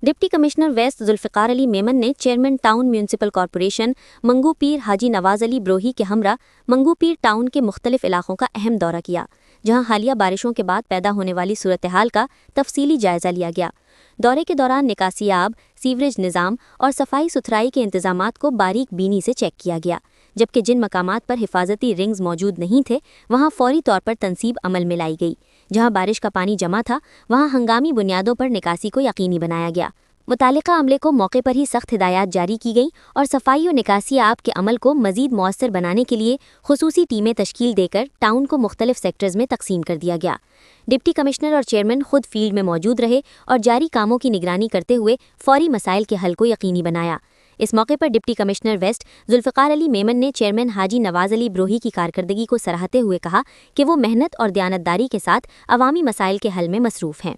Deputy commissioner west Zulfiqar Ali Memon ने chairman town municipal corporation Mangho Pir Haji Nawaz Ali Brohi के हमरा मंगू पीर टाउन के मुख्तलिफ इलाकों का अहम दौरा किया, जहां हालिया बारिशों के बाद पैदा होने वाली सूरत हाल का तफसीली जायजा लिया गया। दौरे के दौरान निकासी आब, सीवरेज निज़ाम और सफाई सुथराई के इंतजामात को बारीक बीनी से चेक किया गया, जबकि जिन मकामात पर हिफाजती रिंग्स मौजूद नहीं थे वहां फौरी तौर पर तनसीब अमल में लाई गई। जहां बारिश का पानी जमा था वहां हंगामी बुनियादों पर निकासी को यकीनी बनाया गया। मुतालिका अमले को मौके पर ही सख्त हिदायत जारी की गई और सफाई और निकासी आब के अमल को मजीद मौसर बनाने के लिए खुसूसी टीमें तश्कील देकर टाउन को मुख्तलिफ सेक्टर्स में तकसीम कर दिया गया। डिप्टी कमिश्नर और चेयरमैन खुद फील्ड में मौजूद रहे और जारी कामों की निगरानी करते हुए फौरी मसाइल के हल को यकीनी बनाया। इस मौके पर deputy commissioner west Zulfiqar Ali Memon ने चेयरमैन हाजी नवाज अली ब्रोही की कारकर्दगी को सराहते हुए कहा कि वो मेहनत और दयानतदारी के साथ अवामी मसाइल के हल में मसरूफ़ हैं।